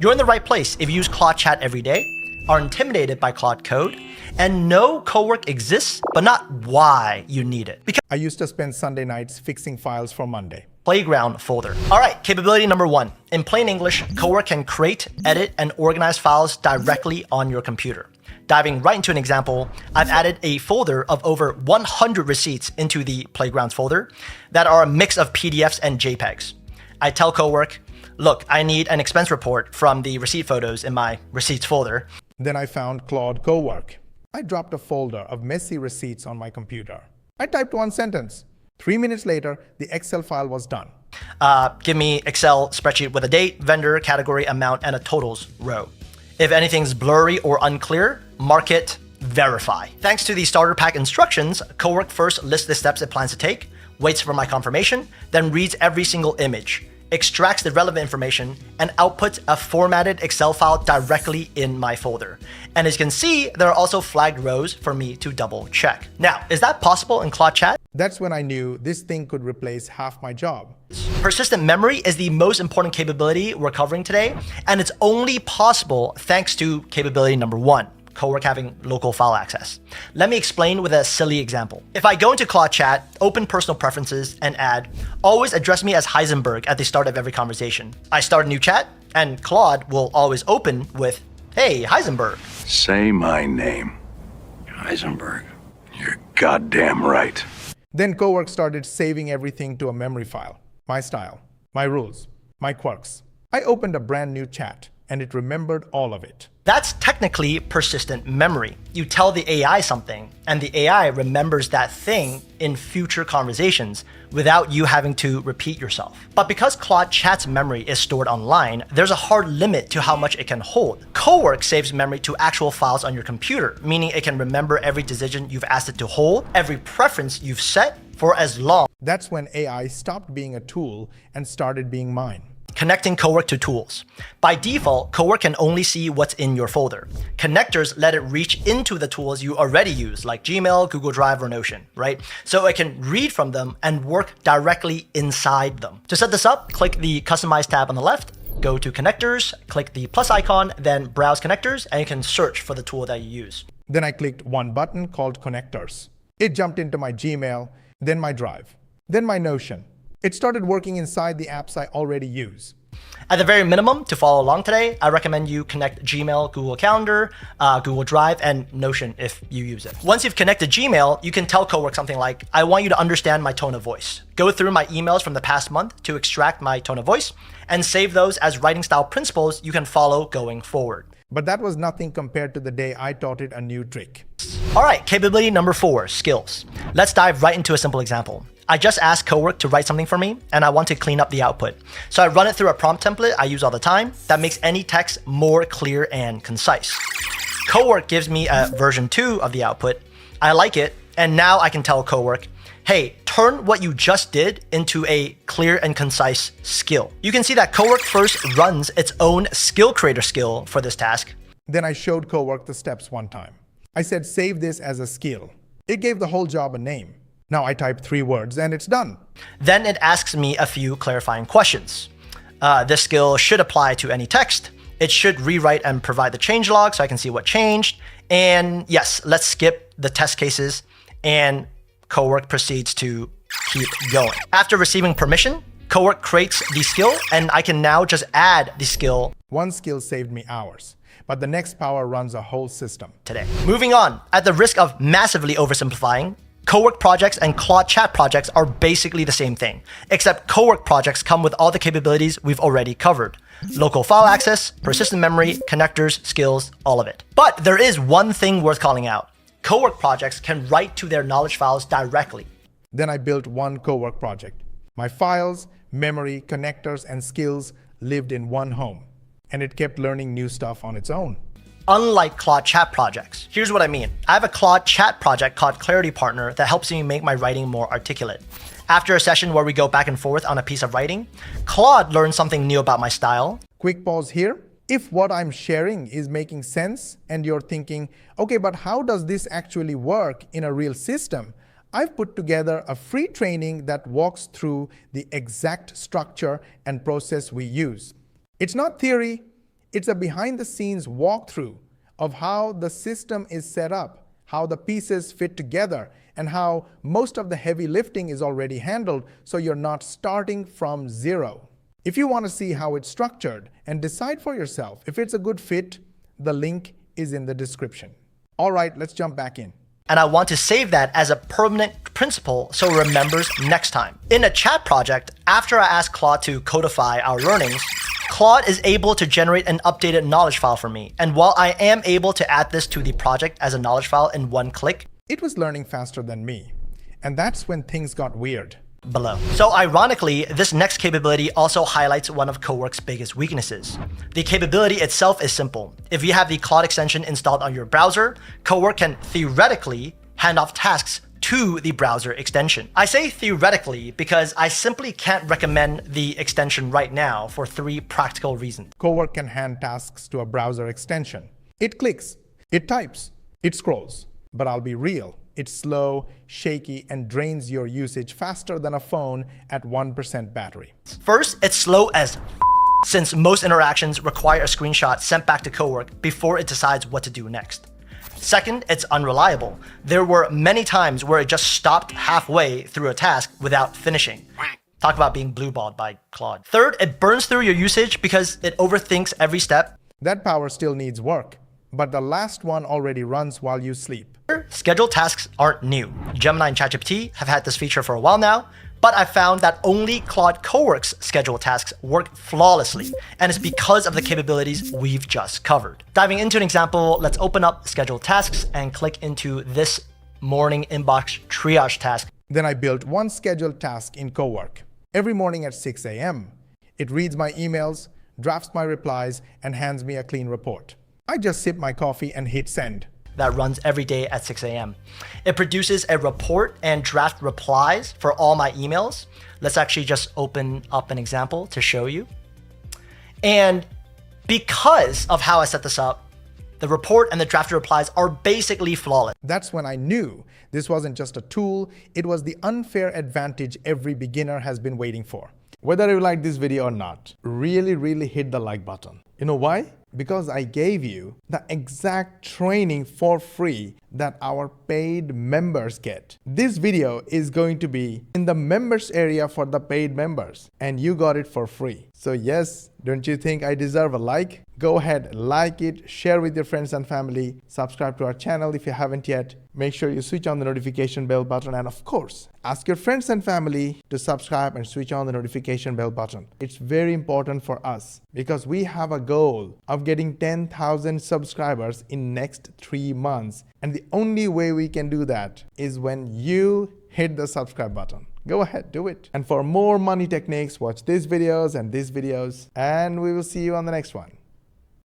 You're in the right place if you use Claude Chat every day, are intimidated by Claude Code, and know Cowork exists, but not why you need it. Because I used to spend Sunday nights fixing files for Monday. Playground folder. All right, capability number 1. In plain English, Cowork can create, edit, and organize files directly on your computer. Diving right into an example, I've added a folder of over 100 receipts into the Playgrounds folder that are a mix of PDFs and JPEGs. I tell Cowork, look, I need an expense report from the receipt photos in my receipts folder. Then I found Claude Cowork. I dropped a folder of messy receipts on my computer. I typed one sentence. 3 minutes later, the Excel file was done. Give me Excel spreadsheet with a date, vendor, category, amount, and a totals row. If anything's blurry or unclear, mark it verify. Thanks to the starter pack instructions, Cowork first lists the steps it plans to take, waits for my confirmation, then reads every single image, extracts the relevant information, and outputs a formatted Excel file directly in my folder. And as you can see, there are also flagged rows for me to double check. Now, is that possible in Claude Chat? That's when I knew this thing could replace half my job. Persistent memory is the most important capability we're covering today, and it's only possible thanks to capability number 1. Cowork having local file access. Let me explain with a silly example. If I go into Claude Chat, open personal preferences, and add, always address me as Heisenberg at the start of every conversation. I start a new chat, and Claude will always open with, hey, Heisenberg. Say my name. Heisenberg. You're goddamn right. Then Cowork started saving everything to a memory file. My style, my rules, my quirks. I opened a brand new chat, and it remembered all of it. That's technically persistent memory. You tell the AI something, and the AI remembers that thing in future conversations without you having to repeat yourself. But because Claude Chat's memory is stored online, there's a hard limit to how much it can hold. Cowork saves memory to actual files on your computer, meaning it can remember every decision you've asked it to hold, every preference you've set for as long. That's when AI stopped being a tool and started being mine. Connecting Cowork to tools. By default, Cowork can only see what's in your folder. Connectors let it reach into the tools you already use, like Gmail, Google Drive, or Notion, right? So it can read from them and work directly inside them. To set this up, click the Customize tab on the left, go to Connectors, click the plus icon, then Browse Connectors, and you can search for the tool that you use. Then I clicked one button called Connectors. It jumped into my Gmail, then my Drive, then my Notion. It started working inside the apps I already use. At the very minimum, to follow along today, I recommend you connect Gmail, Google Calendar, Google Drive, and Notion if you use it. Once you've connected Gmail, you can tell Cowork something like, I want you to understand my tone of voice. Go through my emails from the past month to extract my tone of voice and save those as writing style principles you can follow going forward. But that was nothing compared to the day I taught it a new trick. All right, capability number 4, skills. Let's dive right into a simple example. I just asked Cowork to write something for me, and I want to clean up the output. So I run it through a prompt template I use all the time that makes any text more clear and concise. Cowork gives me a version 2 of the output. I like it, and now I can tell Cowork, hey, turn what you just did into a clear and concise skill. You can see that Cowork first runs its own skill creator skill for this task. Then I showed Cowork the steps one time. I said, save this as a skill. It gave the whole job a name. Now I type 3 words and it's done. Then it asks me a few clarifying questions. This skill should apply to any text. It should rewrite and provide the changelog so I can see what changed. And yes, let's skip the test cases, and Cowork proceeds to keep going. After receiving permission, Cowork creates the skill, and I can now just add the skill. One skill saved me hours, but the next power runs a whole system. Today. Moving on, at the risk of massively oversimplifying, Cowork projects and Claude Chat projects are basically the same thing, except Cowork projects come with all the capabilities we've already covered. Local file access, persistent memory, connectors, skills, all of it. But there is one thing worth calling out. Cowork projects can write to their knowledge files directly. Then I built one Cowork project. My files, memory, connectors, and skills lived in one home, and it kept learning new stuff on its own. Unlike Claude Chat projects. Here's what I mean. I have a Claude Chat project called Clarity Partner that helps me make my writing more articulate. After a session where we go back and forth on a piece of writing, Claude learns something new about my style. Quick pause here. If what I'm sharing is making sense and you're thinking, okay, but how does this actually work in a real system? I've put together a free training that walks through the exact structure and process we use. It's not theory, It's a behind the scenes walkthrough of how the system is set up, how the pieces fit together, and how most of the heavy lifting is already handled, so you're not starting from zero. If you want to see how it's structured and decide for yourself if it's a good fit, the link is in the description. All right, let's jump back in. And I want to save that as a permanent principle so it remembers next time. In a chat project, after I ask Claude to codify our learnings, Claude is able to generate an updated knowledge file for me. And while I am able to add this to the project as a knowledge file in one click, it was learning faster than me. And that's when things got weird. Below. So ironically, this next capability also highlights one of Cowork's biggest weaknesses. The capability itself is simple. If you have the Claude extension installed on your browser, Cowork can theoretically hand off tasks to the browser extension. I say theoretically because I simply can't recommend the extension right now for 3 practical reasons. Cowork can hand tasks to a browser extension. It clicks, it types, it scrolls. But I'll be real. It's slow, shaky, and drains your usage faster than a phone at 1% battery. First, it's slow as since most interactions require a screenshot sent back to Cowork before it decides what to do next. Second, it's unreliable. There were many times where it just stopped halfway through a task without finishing. Talk about being blueballed by Claude. Third, it burns through your usage because it overthinks every step. That power still needs work, but the last one already runs while you sleep. Scheduled tasks aren't new. Gemini and ChatGPT have had this feature for a while now, but I found that only Claude Cowork's scheduled tasks work flawlessly, and it's because of the capabilities we've just covered. Diving into an example, let's open up scheduled tasks and click into this morning inbox triage task. Then I built one scheduled task in Cowork. Every morning at 6 a.m., it reads my emails, drafts my replies, and hands me a clean report. I just sip my coffee and hit send. That runs every day at 6 a.m. It produces a report and draft replies for all my emails. Let's actually just open up an example to show you. And because of how I set this up, the report and the drafted replies are basically flawless. That's when I knew this wasn't just a tool, it was the unfair advantage every beginner has been waiting for. Whether you like this video or not, really hit the like button. You know why? Because I gave you the exact training for free that our paid members get. This video is going to be in the members area for the paid members, and you got it for free. So yes, don't you think I deserve a like? Go ahead, like it, share with your friends and family, subscribe to our channel if you haven't yet. Make sure you switch on the notification bell button, and of course, ask your friends and family to subscribe and switch on the notification bell button. It's very important for us because we have a goal of getting 10,000 subscribers in next 3 months. And the only way we can do that is when you hit the subscribe button. Go ahead, do it. And for more money techniques, watch these videos and we will see you on the next one.